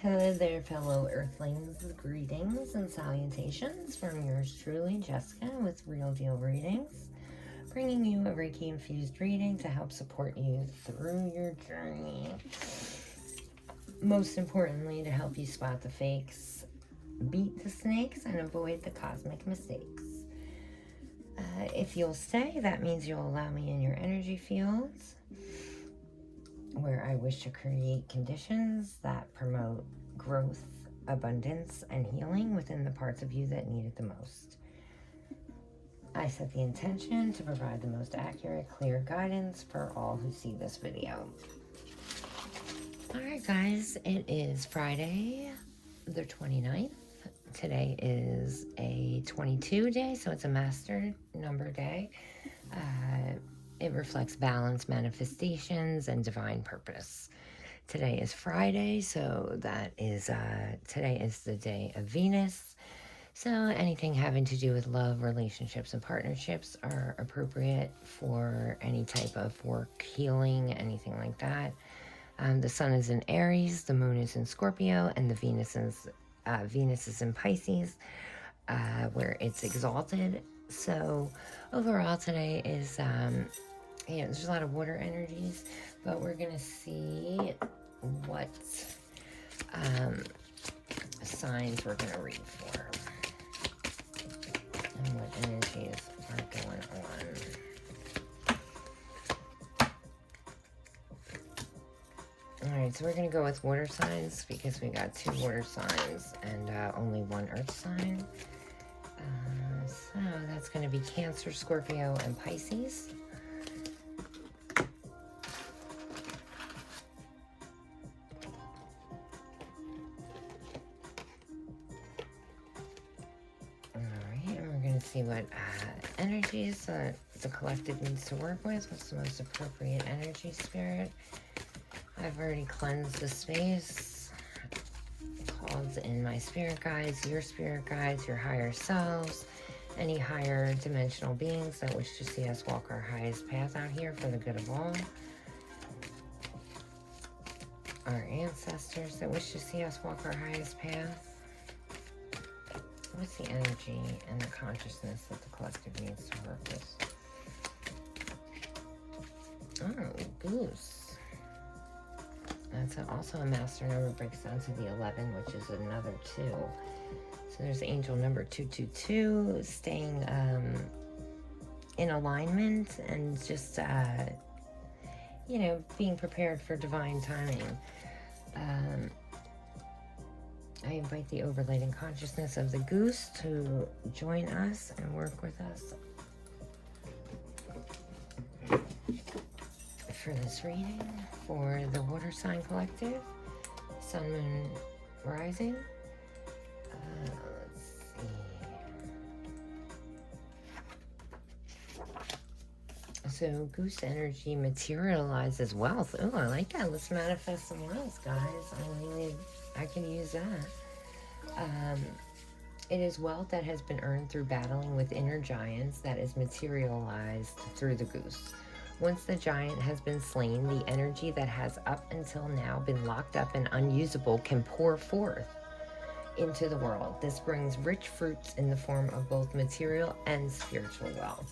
Hello there, fellow Earthlings. Greetings and salutations from yours truly, Jessica, with Real Deal Readings, bringing you a Reiki-infused reading to help support you through your journey. Most importantly, to help you spot the fakes, beat the snakes, and avoid the cosmic mistakes. If you'll stay, that means you'll allow me in your energy fields, where I wish to create conditions that promote growth, abundance, and healing within the parts of you that need it the most. I set the intention to provide the most accurate, clear guidance for all who see this video. Alright guys, it is Friday the 29th. Today is a 22 day, so it's a master number day. It reflects balance, manifestations, and divine purpose. Today is Friday, so that is, today is the day of Venus. So anything having to do with love, relationships, and partnerships are appropriate for any type of work, healing, anything like that. The sun is in Aries, the moon is in Scorpio, and the Venus is in Pisces, where it's exalted. So overall today is, there's a lot of water energies, but we're going to see what signs we're going to read for and what energies are going on. Alright, so we're going to go with water signs because we got 2 water signs and only 1 earth sign. So that's going to be Cancer, Scorpio, and Pisces. See what energies the collective needs to work with. What's the most appropriate energy, Spirit? I've already cleansed the space, called in my spirit guides, your higher selves, any higher dimensional beings that wish to see us walk our highest path out here for the good of all. Our ancestors that wish to see us walk our highest path. What's the energy and the consciousness that the collective needs to work with? Oh, Goose. That's also a master number, breaks down to the 11, which is another 2. So there's angel number 222, staying in alignment and just, being prepared for divine timing. I invite the overlating consciousness of the goose to join us and work with us for this reading for the water sign collective, sun, moon, rising. Let's see. So goose energy materializes wealth. Oh, I like that. Let's manifest some wealth, guys. I can use that. It is wealth that has been earned through battling with inner giants that is materialized through the goose. Once the giant has been slain, the energy that has up until now been locked up and unusable can pour forth into the world. This brings rich fruits in the form of both material and spiritual wealth.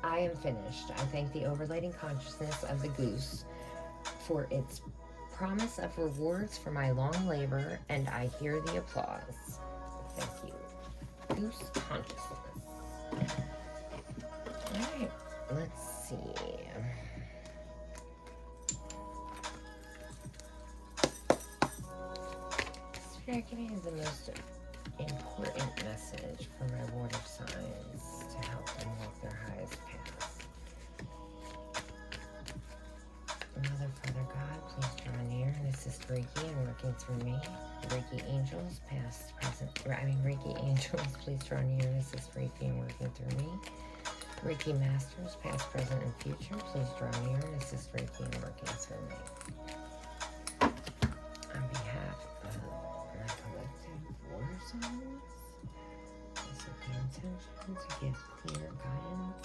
I am finished. I thank the overlating consciousness of the goose for its promise of rewards for my long labor, and I hear the applause. Thank you. Goose consciousness. Alright, let's see. Spirit, give me the most important message for my water signs to help them walk their highest paths. Mother, Father God, please draw near and assist Reiki in working through me. Reiki angels, past, present, Reiki angels, please draw near and assist Reiki in working through me. Reiki masters, past, present, and future, please draw near and assist Reiki in working through me. On behalf of my collective water signs, I set the intention to give clear guidance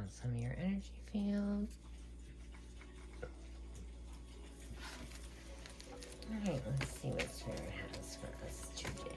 out some of your energy field. Alright, let's see what Spirit has for us today.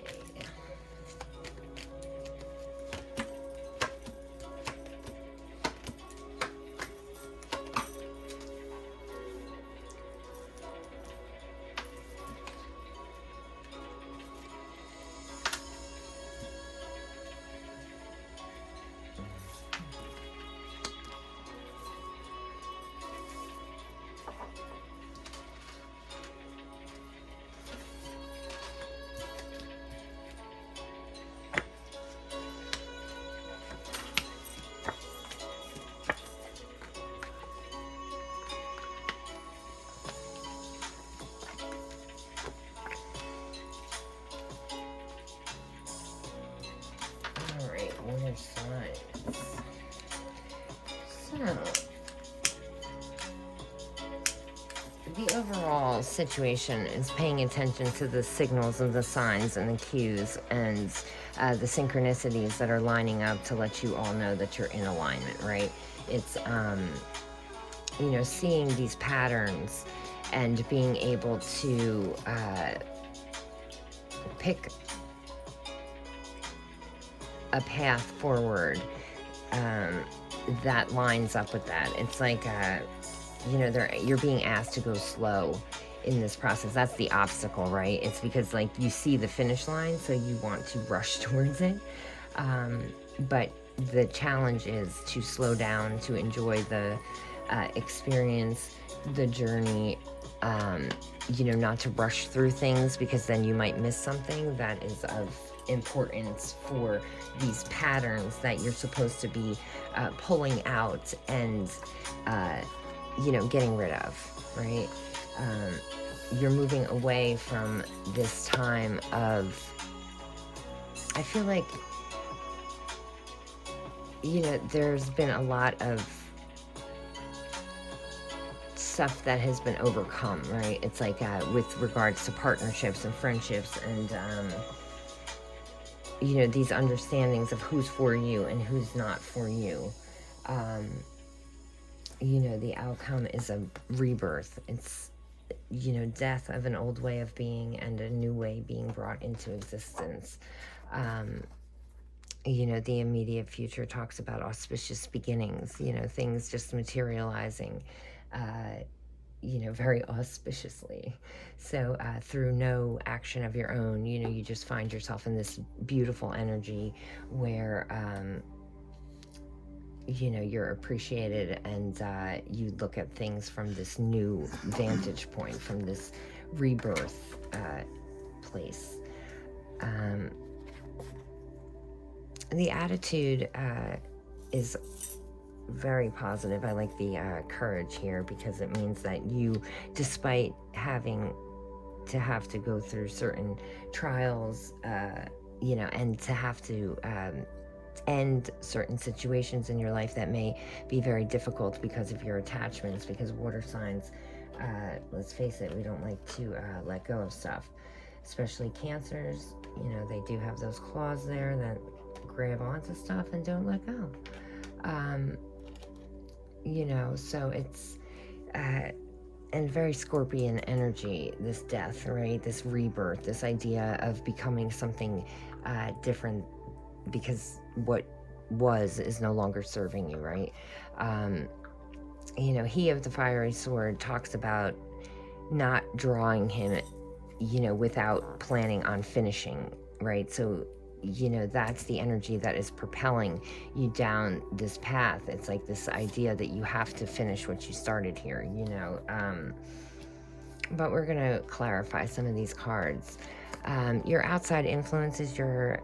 Water signs. So, the overall situation is paying attention to the signals and the signs and the cues and the synchronicities that are lining up to let you all know that you're in alignment, right? It's, seeing these patterns and being able to pick a path forward that lines up with that. It's like, you're being asked to go slow in this process. That's the obstacle, right? It's because, like, you see the finish line, so you want to rush towards it. But the challenge is to slow down, to enjoy the experience, the journey, not to rush through things, because then you might miss something that is of importance for these patterns that you're supposed to be pulling out and getting rid of, right? You're moving away from this time of, I feel like, there's been a lot of stuff that has been overcome, right? It's like with regards to partnerships and friendships and these understandings of who's for you and who's not for you. The outcome is a rebirth. It's, death of an old way of being and a new way being brought into existence. The immediate future talks about auspicious beginnings, things just materializing, very auspiciously. So through no action of your own, you just find yourself in this beautiful energy where, you're appreciated and you look at things from this new vantage point, from this rebirth place. The attitude is very positive. I like the courage here, because it means that you, despite having to go through certain trials, and to have to end certain situations in your life that may be very difficult because of your attachments, because water signs, let's face it, we don't like to let go of stuff, especially Cancers. They do have those claws there that grab onto stuff and don't let go. So it's and very Scorpion energy, this death, right? This rebirth, this idea of becoming something different, because what was is no longer serving you, right? He of the fiery sword talks about not drawing him, without planning on finishing, right? So, that's the energy that is propelling you down this path. It's like this idea that you have to finish what you started here, but we're going to clarify some of these cards. Your outside influences, you're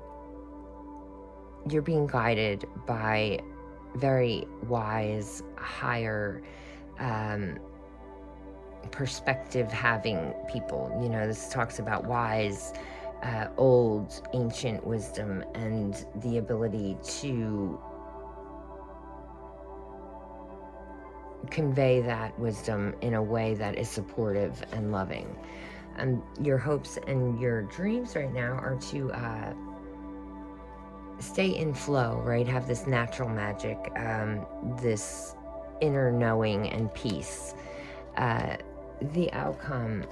being guided by very wise, higher perspective having people. This talks about wise, old, ancient wisdom and the ability to convey that wisdom in a way that is supportive and loving. Your hopes and your dreams right now are to stay in flow, right? Have this natural magic, this inner knowing and peace. The outcome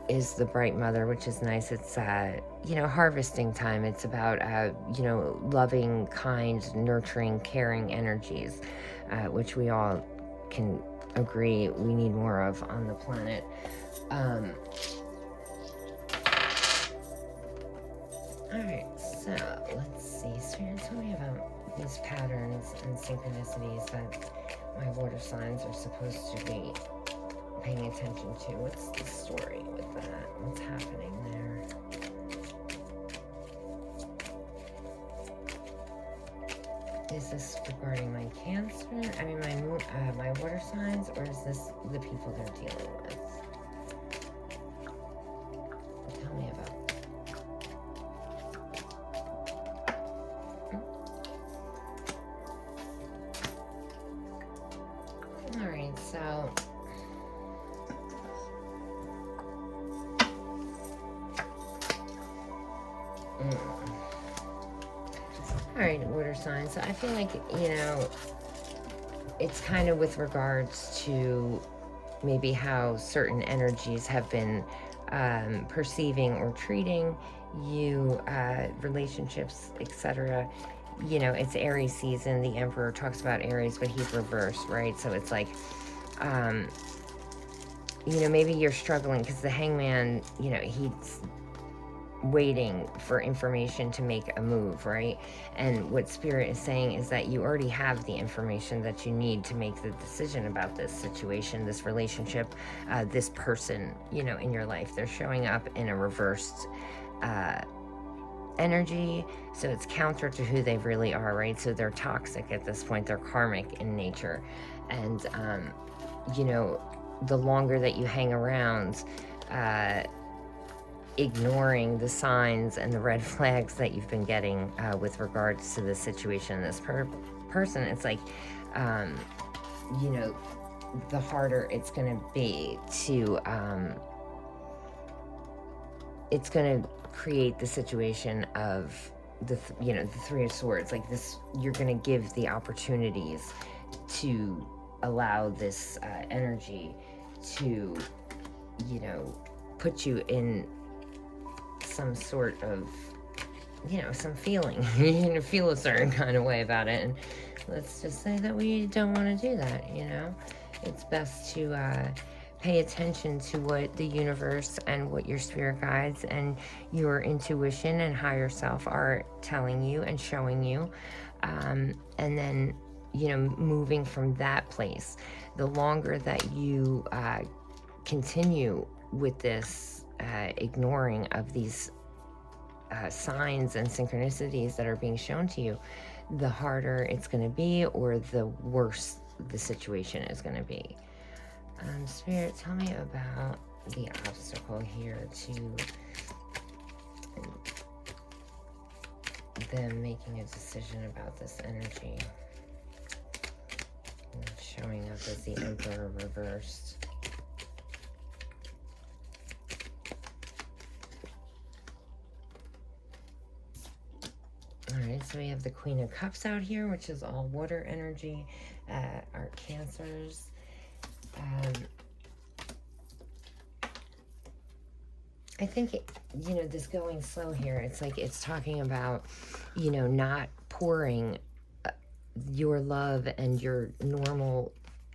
is the bright mother, which is nice. It's harvesting time. It's about loving, kind, nurturing, caring energies, which we all can agree we need more of on the planet. All right, so let's see. Spirits, tell me about these patterns and synchronicities that my water signs are supposed to be paying attention to. What's the story with that? What's happening there? Is this regarding my Cancer? I mean, my water signs, or is this the people they're dealing with? Tell me about. All right, so. All right, water signs. So I feel like, it's kind of with regards to maybe how certain energies have been perceiving or treating you, relationships, etc. It's Aries season. The Emperor talks about Aries, but he's reversed, right? So it's like, maybe you're struggling because the Hangman, he's waiting for information to make a move, right? And what Spirit is saying is that you already have the information that you need to make the decision about this situation, this relationship, this person, in your life. They're showing up in a reversed energy, so it's counter to who they really are, right? So they're toxic at this point. They're karmic in nature. And, the longer that you hang around, ignoring the signs and the red flags that you've been getting with regards to this situation, this person, it's like, the harder it's going to be to, it's going to create the situation of the Three of Swords. Like this, you're going to give the opportunities to allow this energy to, put you in some sort of, some feeling. You're going to feel a certain kind of way about it. And let's just say that we don't want to do that, It's best to pay attention to what the universe and what your spirit guides and your intuition and higher self are telling you and showing you. And then, moving from that place. The longer that you continue with this ignoring of these signs and synchronicities that are being shown to you, the harder it's going to be, or the worse the situation is going to be. Spirit, tell me about the obstacle here to them making a decision about this energy. And showing up as the Emperor reversed. Alright, so we have the Queen of Cups out here, which is all water energy, our Cancers. I think, this going slow here, it's like it's talking about, not pouring your love and your normal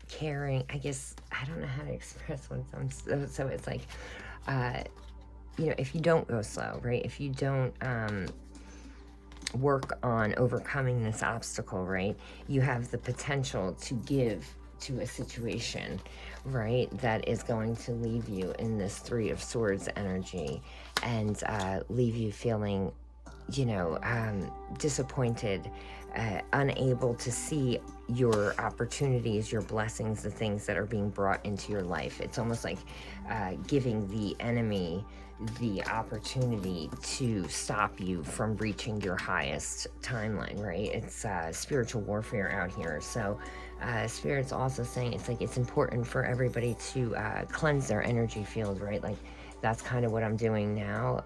caring. I guess, I don't know how to express what so it's like, if you don't go slow, right? If you don't work on overcoming this obstacle, right? You have the potential to give to a situation, right, that is going to leave you in this Three of Swords energy and leave you feeling, disappointed, unable to see your opportunities, your blessings, the things that are being brought into your life. It's almost like giving the enemy the opportunity to stop you from reaching your highest timeline, right? It's spiritual warfare out here. So Spirit's also saying it's like it's important for everybody to cleanse their energy field, right? Like that's kind of what I'm doing now.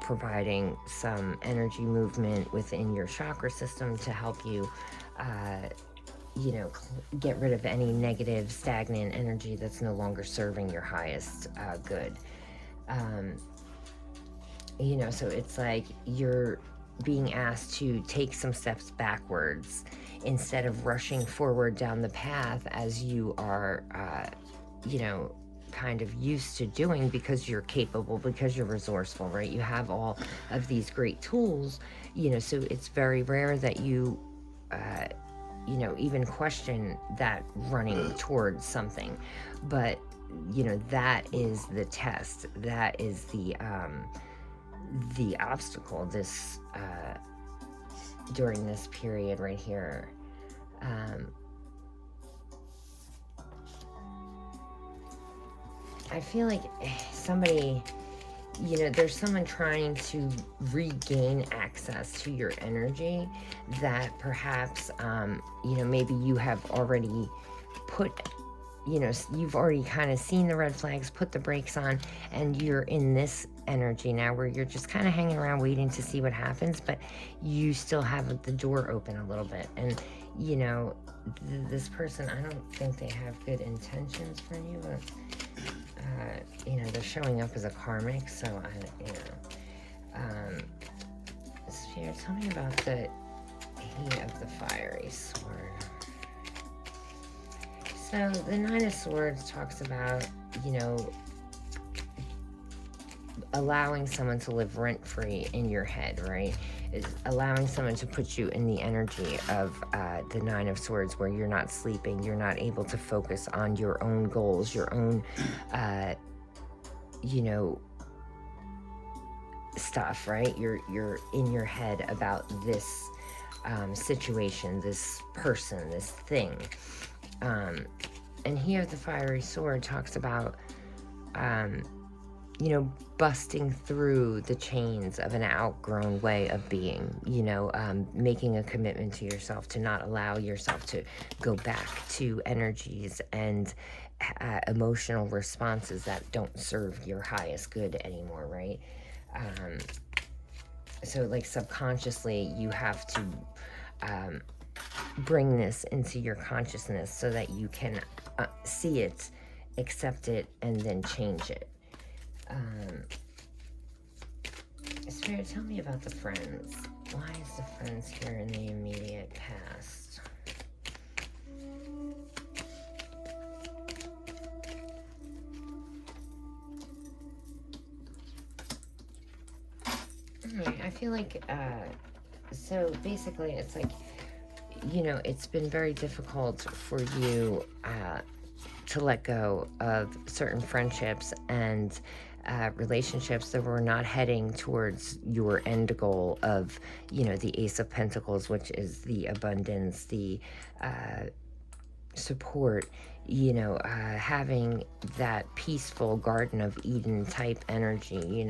providing some energy movement within your chakra system to help you, get rid of any negative, stagnant energy that's no longer serving your highest good. So it's like you're being asked to take some steps backwards instead of rushing forward down the path as you are, kind of used to doing, because you're capable, because you're resourceful, right? You have all of these great tools, so it's very rare that you, even question that running towards something. But, that is the test. That is the obstacle this during this period right here. I feel like somebody, there's someone trying to regain access to your energy that perhaps, maybe you have already put, you've already kind of seen the red flags, put the brakes on, and you're in this energy now where you're just kind of hanging around waiting to see what happens, but you still have the door open a little bit. And, this person, I don't think they have good intentions for you, but they're showing up as a karmic, so Spirit, tell me about the He of the Fiery Sword. So the Nine of Swords talks about, allowing someone to live rent-free in your head, right? Is allowing someone to put you in the energy of the Nine of Swords, where you're not sleeping, you're not able to focus on your own goals, your own, stuff, right? You're in your head about this situation, this person, this thing. And here the Fiery Sword talks about, busting through the chains of an outgrown way of being, making a commitment to yourself to not allow yourself to go back to energies and emotional responses that don't serve your highest good anymore, right? So like subconsciously you have to bring this into your consciousness so that you can see it, accept it, and then change it. Spirit, tell me about the friends. Why is the friends here in the immediate past? Alright, I feel like, so basically it's like, it's been very difficult for you to let go of certain friendships and relationships that were not heading towards your end goal of, the Ace of Pentacles, which is the abundance, the support, having that peaceful Garden of Eden type energy,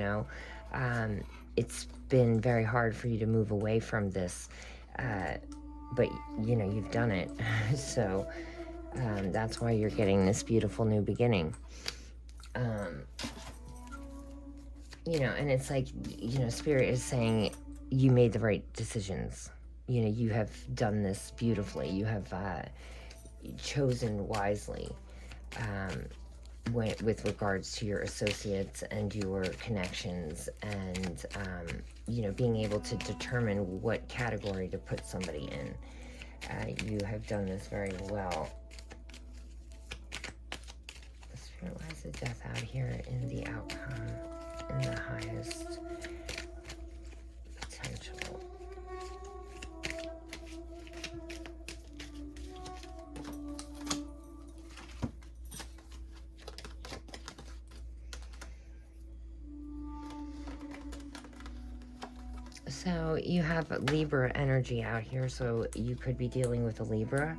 it's been very hard for you to move away from this, but, you've done it. So that's why you're getting this beautiful new beginning. And it's like, Spirit is saying you made the right decisions. You have done this beautifully. You have chosen wisely with regards to your associates and your connections, and, being able to determine what category to put somebody in. You have done this very well. Spirit, why is the Death out here in the outcome, in the highest potential? So you have Libra energy out here, so you could be dealing with a Libra.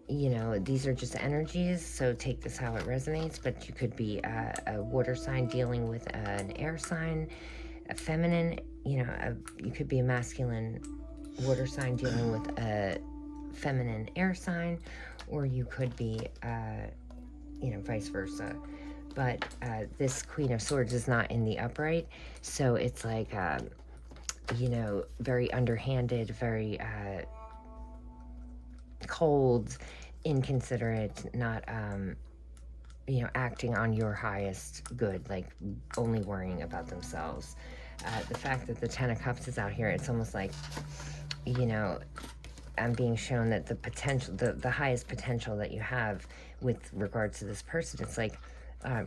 These are just energies, so take this how it resonates, but you could be a water sign dealing with an air sign, a feminine, you could be a masculine water sign dealing with a feminine air sign, or you could be, vice versa. but this Queen of Swords is not in the upright, so it's like, you know, very underhanded, very cold, inconsiderate, not, you know, acting on your highest good, like only worrying about themselves. The fact that the Ten of Cups is out here, it's almost like, you know, I'm being shown that the potential, the highest potential that you have with regards to this person, it's like,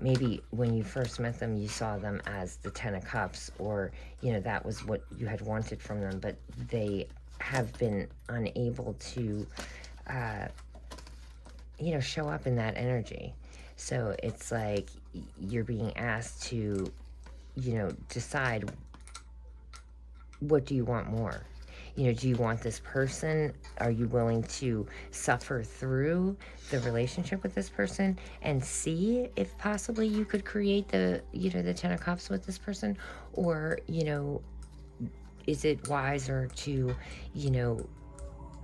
maybe when you first met them, you saw them as the Ten of Cups, or, you know, that was what you had wanted from them, but they have been unable to, you know, show up in that energy. So it's like you're being asked to, you know, decide, what do you want more? You know, do you want this person? Are you willing to suffer through the relationship with this person and see if possibly you could create the, you know, the Ten of Cups with this person? Or, you know, is it wiser to, you know,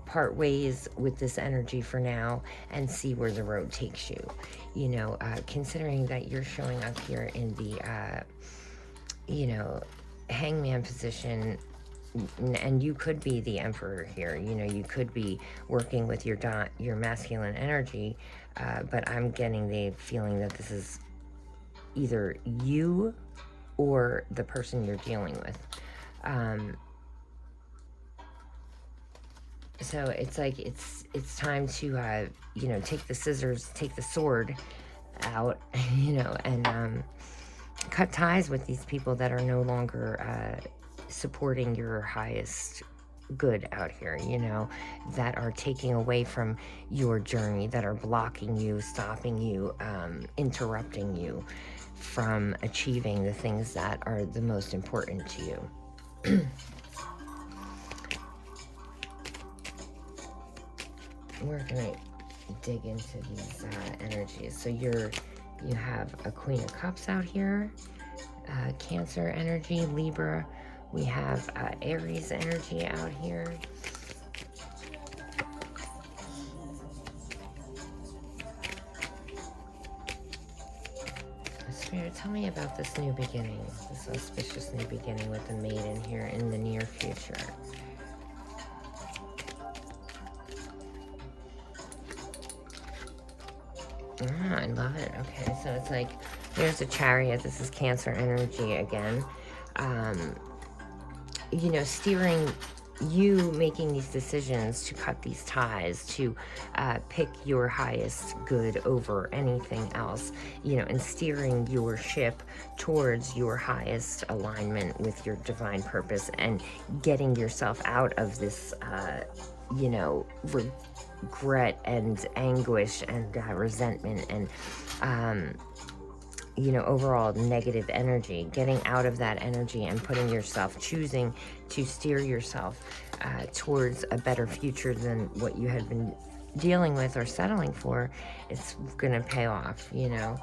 part ways with this energy for now and see where the road takes you? You know, considering that you're showing up here in the, you know, hangman position, and you could be the emperor here. You know, you could be working with your masculine energy, but I'm getting the feeling that this is either you or the person you're dealing with. So it's like it's time to you know, take the scissors, take the sword out, you know, and cut ties with these people that are no longer supporting your highest good out here, you know, that are taking away from your journey, that are blocking you, stopping you, interrupting you from achieving the things that are the most important to you. We're gonna dig into these energies. So you have a Queen of Cups out here, Cancer energy, Libra. We have Aries energy out here. Spirit, tell me about this new beginning, this auspicious new beginning with the Maiden here in the near future. Oh, I love it. Okay, so it's like, there's a Chariot. This is Cancer energy again. You know, steering you, making these decisions to cut these ties, to pick your highest good over anything else, you know, and steering your ship towards your highest alignment with your divine purpose, and getting yourself out of this, you know, regret and anguish and resentment and, you know, overall negative energy, getting out of that energy and putting yourself, choosing to steer yourself towards a better future than what you had been dealing with or settling for. It's gonna pay off, you know.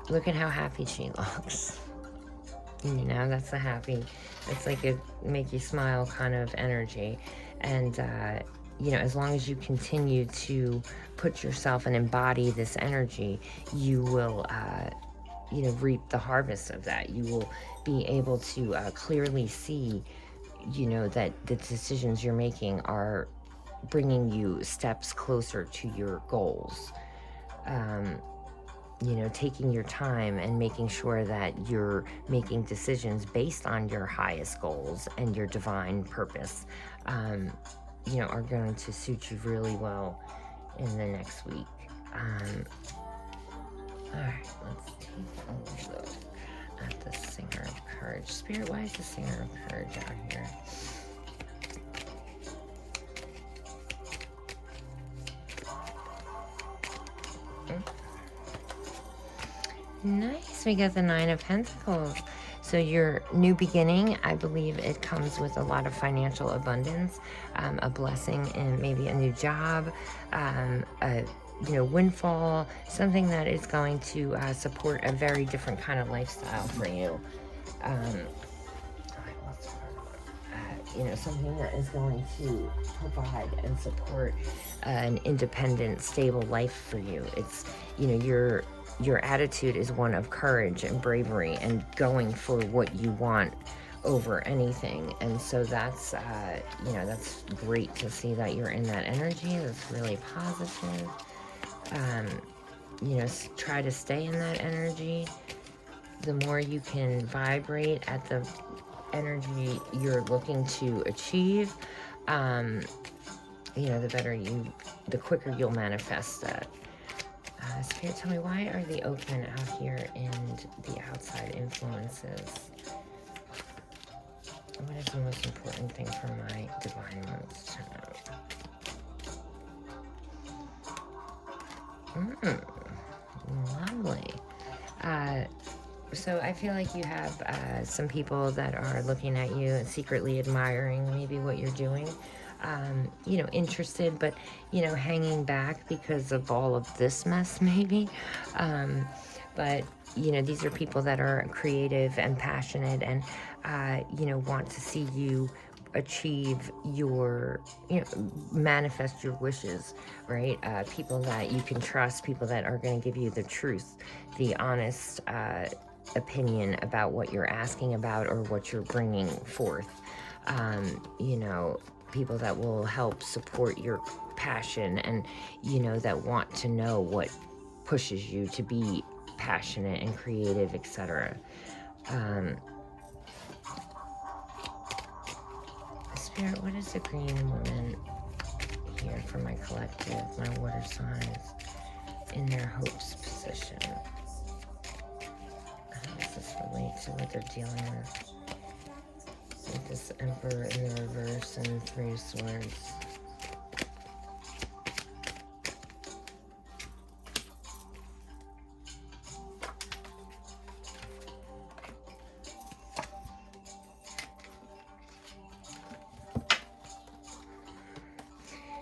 Look at how happy she looks. You know, that's a happy, it's like a make you smile kind of energy. And you know, as long as you continue to put yourself and embody this energy, you will, you know, reap the harvest of that. You will be able to clearly see, you know, that the decisions you're making are bringing you steps closer to your goals. You know, taking your time and making sure that you're making decisions based on your highest goals and your divine purpose, you know, are going to suit you really well in the next week. All right, let's take a look at the Singer of Courage. Spirit, why is the Singer of Courage out here? Nice, we got the Nine of Pentacles. So your new beginning, I believe it comes with a lot of financial abundance, a blessing in maybe a new job, a, you know, windfall, something that is going to support a very different kind of lifestyle for you. something that is going to provide and support an independent, stable life for you. It's, your attitude is one of courage and bravery and going for what you want over anything. And so that's great to see that you're in that energy. That's really positive. Um, Try to stay in that energy. The more you can vibrate at the energy you're looking to achieve, the quicker you'll manifest that. Spirit, tell me, why are the oakmen out here and the outside influences? What is the most important thing for my divine ones to know? Lovely. So I feel like you have some people that are looking at you and secretly admiring maybe what you're doing. Interested, but, hanging back because of all of this mess, maybe. But, these are people that are creative and passionate and, want to see you achieve your, manifest your wishes, right? People that you can trust, people that are going to give you the truth, the honest opinion about what you're asking about or what you're bringing forth. People that will help support your passion and, that want to know what pushes you to be passionate and creative, etc. Spirit, what is the green woman here for my collective, my water signs, in their hopes position? How does this relate to what they're dealing with this Emperor in the reverse and Three of Swords?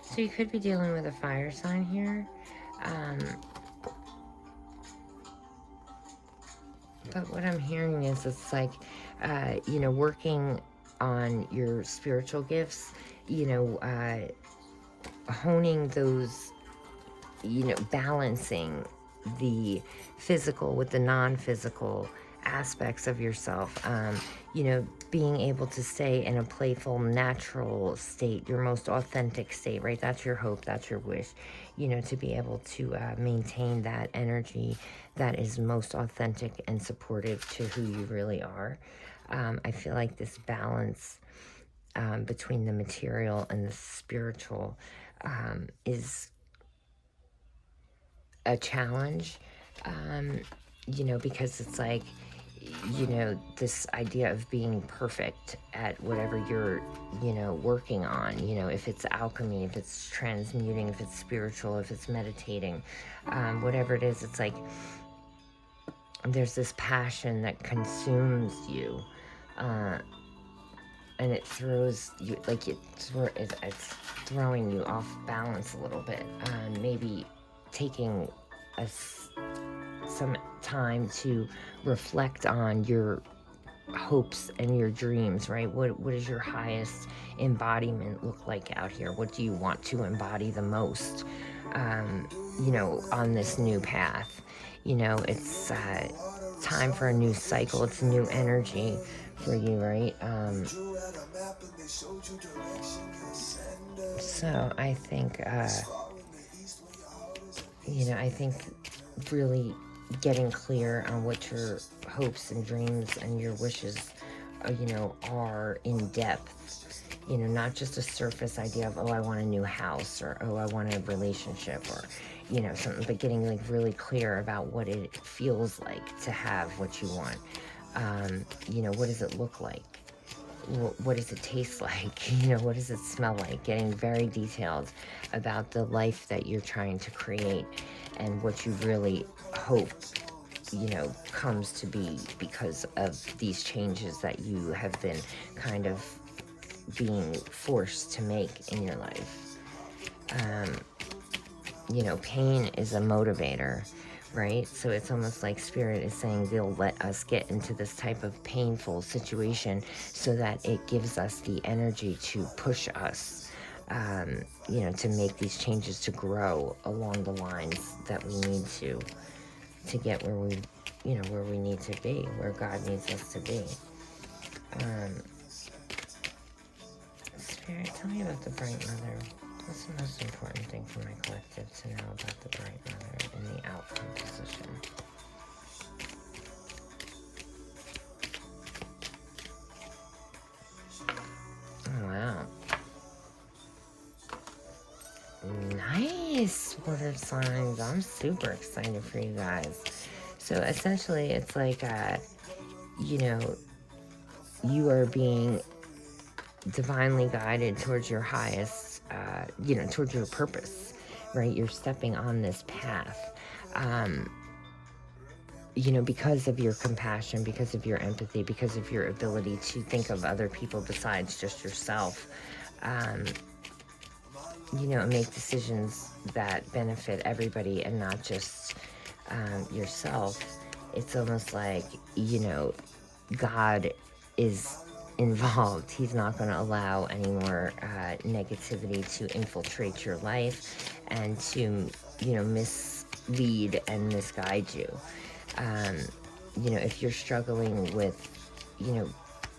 So you could be dealing with a fire sign here. But what I'm hearing is it's like, working on your spiritual gifts, honing those, balancing the physical with the non-physical aspects of yourself, being able to stay in a playful, natural state, your most authentic state, right? That's your hope, that's your wish, to be able to maintain that energy that is most authentic and supportive to who you really are. I feel like this balance between the material and the spiritual is a challenge, because it's like, this idea of being perfect at whatever you're, working on, if it's alchemy, if it's transmuting, if it's spiritual, if it's meditating, whatever it is, it's like there's this passion that consumes you, and it throws you, like it's throwing you off balance a little bit, maybe taking some time to reflect on your hopes and your dreams, right? What does your highest embodiment look like out here? What do you want to embody the most, on this new path? It's time for a new cycle. It's new energy for you, right? So I think, I think really getting clear on what your hopes and dreams and your wishes, are in depth, not just a surface idea of, oh, I want a new house, or, oh, I want a relationship, or, something, but getting like really clear about what it feels like to have what you want. What does it look like? What does it taste like? What does it smell like? Getting very detailed about the life that you're trying to create and what you really hope, comes to be because of these changes that you have been kind of being forced to make in your life. Pain is a motivator, right? So it's almost like Spirit is saying they'll let us get into this type of painful situation so that it gives us the energy to push us, to make these changes, to grow along the lines that we need to get where where we need to be, where God needs us to be. Spirit, tell me about the Bright Mother. What's the most important thing for my collective to know about the Bright Mother in the outcome position? Oh, wow. Nice, water signs. I'm super excited for you guys. So essentially, it's like, you are being divinely guided towards your highest, towards your purpose, right? You're stepping on this path, because of your compassion, because of your empathy, because of your ability to think of other people besides just yourself, and make decisions that benefit everybody and not just yourself. It's almost like, God is involved. He's not going to allow any more negativity to infiltrate your life and to, mislead and misguide you. If you're struggling with,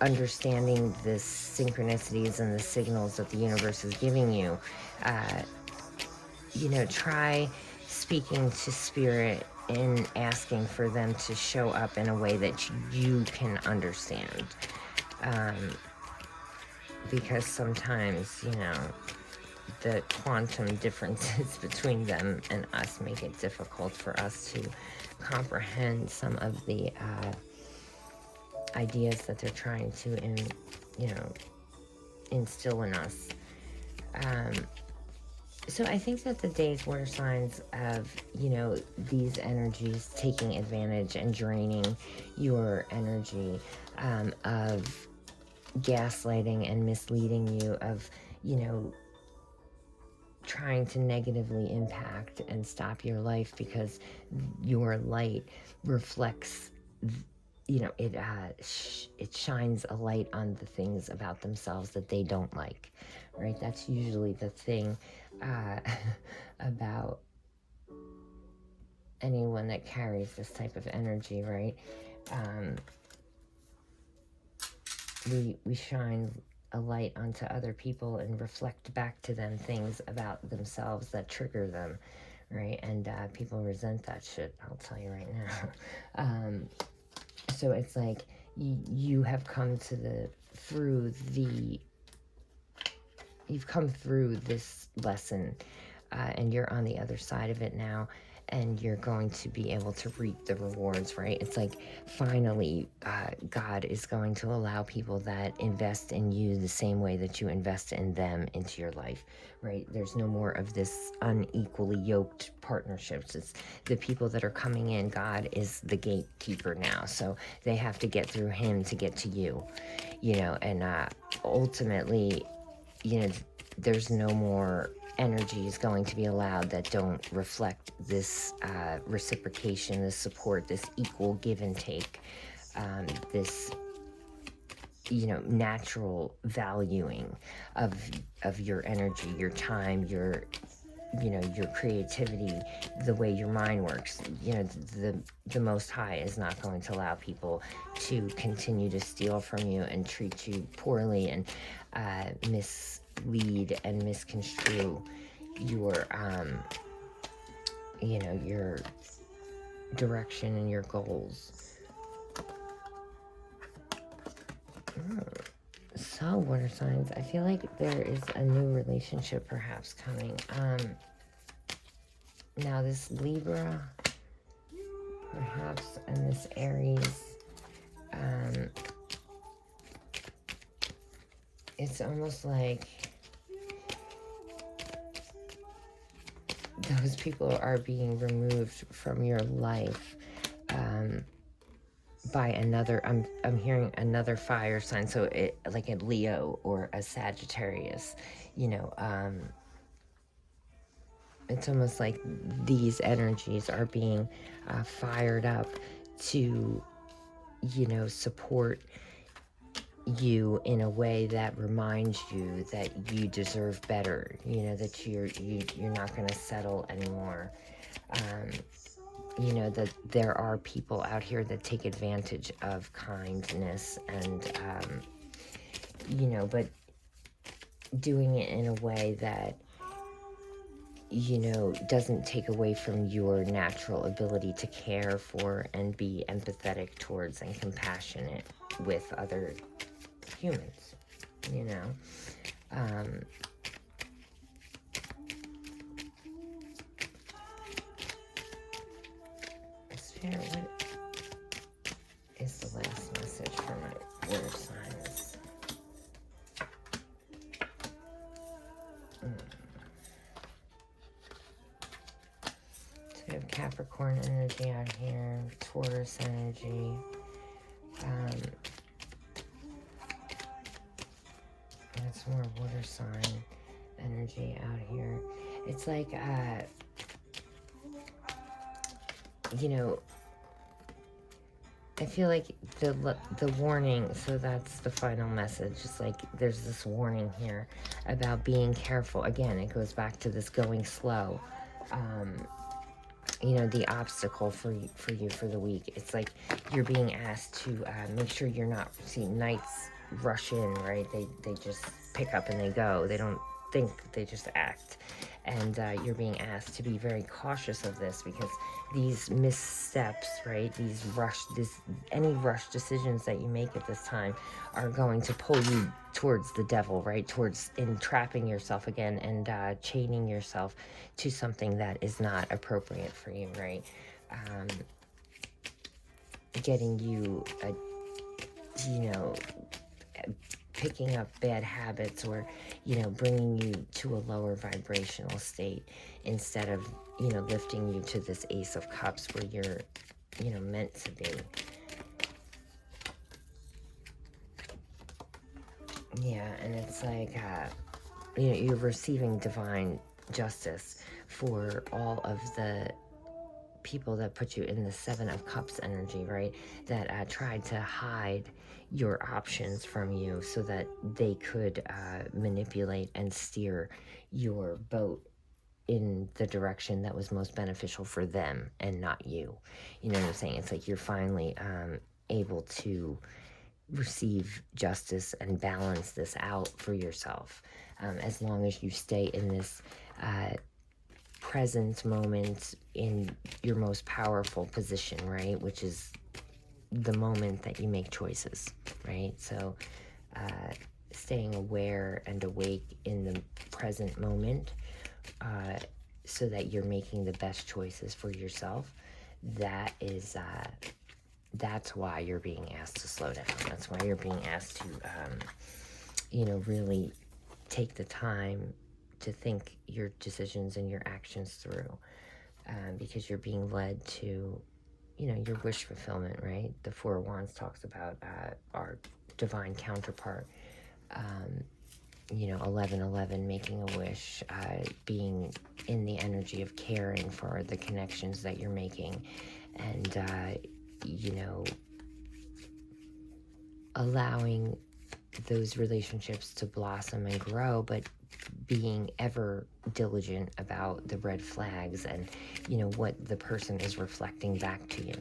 understanding the synchronicities and the signals that the universe is giving you, try speaking to Spirit and asking for them to show up in a way that you can understand. Because sometimes, the quantum differences between them and us make it difficult for us to comprehend some of the ideas that they're trying to, instill in us. So I think that the days were signs of, these energies taking advantage and draining your energy, of gaslighting and misleading you, of, trying to negatively impact and stop your life because your light reflects, it shines a light on the things about themselves that they don't like, right? That's usually the thing about anyone that carries this type of energy, right? We shine a light onto other people and reflect back to them things about themselves that trigger them, right? And people resent that shit, I'll tell you right now. So it's like you have come you've come through this lesson, and you're on the other side of it now, and you're going to be able to reap the rewards, right? It's like finally God is going to allow people that invest in you the same way that you invest in them into your life, right? There's no more of this unequally yoked partnerships. It's the people that are coming in. God is the gatekeeper now, so they have to get through him to get to you, and ultimately, there's no more energies going to be allowed that don't reflect this reciprocation, this support, this equal give and take, this natural valuing of your energy, your time, your creativity, the way your mind works. The Most High is not going to allow people to continue to steal from you and treat you poorly and mislead and misconstrue your your direction and your goals. So, water signs, I feel like there is a new relationship perhaps coming. Now this Libra, perhaps, and this Aries, it's almost like those people are being removed from your life by another, I'm hearing another fire sign, so it like a Leo or a Sagittarius, it's almost like these energies are being fired up to, support you in a way that reminds you that you deserve better, that you're not going to settle anymore. That there are people out here that take advantage of kindness and, but doing it in a way that, doesn't take away from your natural ability to care for and be empathetic towards and compassionate with other humans, Spirit, what is the last message for my water signs? So we have Capricorn energy out here, Taurus energy, and some more water sign energy out here. It's like, I feel like the warning, so that's the final message. It's like there's this warning here about being careful. Again, it goes back to this going slow. The obstacle for you for the week. It's like you're being asked to make sure you're not, see, knights rush in, right? They just pick up and they go. They don't think, they just act. And you're being asked to be very cautious of this, because these missteps, right, any rush decisions that you make at this time are going to pull you towards the devil, right, towards entrapping yourself again and chaining yourself to something that is not appropriate for you, right? Getting you, picking up bad habits, or bringing you to a lower vibrational state, instead of lifting you to this Ace of Cups where you're meant to be. Yeah, and it's like you're receiving divine justice for all of the people that put you in the Seven of Cups energy, right? That tried to hide your options from you so that they could manipulate and steer your boat in the direction that was most beneficial for them and not you. You know what I'm saying? It's like you're finally able to receive justice and balance this out for yourself, as long as you stay in this present moment in your most powerful position, right? Which is the moment that you make choices, right? So staying aware and awake in the present moment, so that you're making the best choices for yourself. That's why you're being asked to slow down. That's why you're being asked to really take the time to think your decisions and your actions through, because you're being led to, your wish fulfillment, right? The Four of Wands talks about our divine counterpart, 1111, making a wish, being in the energy of caring for the connections that you're making, and, allowing those relationships to blossom and grow, but being ever diligent about the red flags and, what the person is reflecting back to you.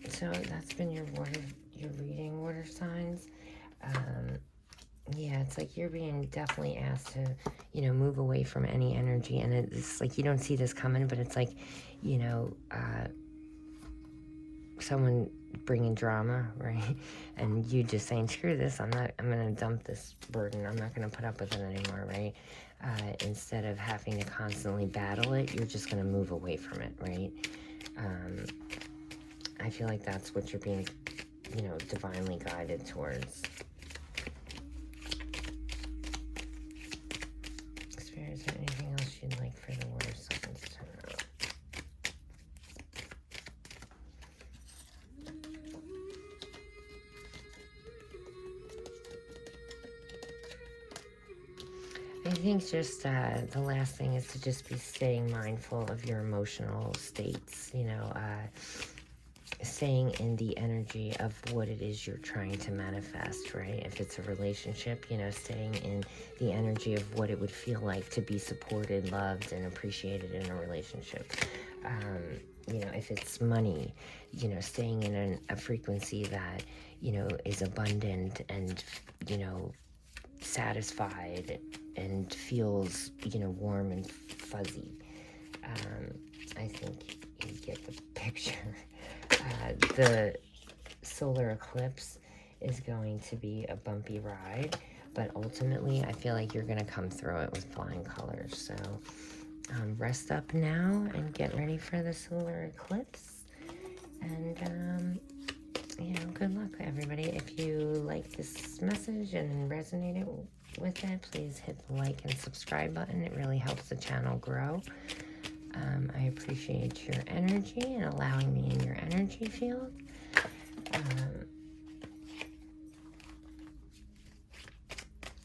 So that's been your reading, water signs. Yeah, it's like you're being definitely asked to, move away from any energy, and it's like you don't see this coming, but it's like, someone bringing drama, right? And you just saying, screw this, I'm going to dump this burden, I'm not going to put up with it anymore, right? Instead of having to constantly battle it, you're just going to move away from it, right? I feel like that's what you're being, divinely guided towards. Spirit, is there anything else you'd like for the water signs to know? think just the last thing is to just be staying mindful of your emotional states, you know, staying in the energy of what it is you're trying to manifest, right? If it's a relationship, you know, staying in the energy of what it would feel like to be supported, loved, and appreciated in a relationship. You know, if it's money, you know, staying in a frequency that, you know, is abundant and, you know, satisfied and feels, you know, warm and fuzzy. I think you get the picture. The solar eclipse is going to be a bumpy ride, but ultimately I feel like you're going to come through it with flying colors. So rest up now and get ready for the solar eclipse. And, you know, good luck, everybody. If you like this message and resonated with it, please hit the like and subscribe button. It really helps the channel grow. I appreciate your energy and allowing me in your energy field.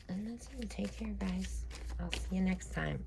And that's it. Take care, guys. I'll see you next time.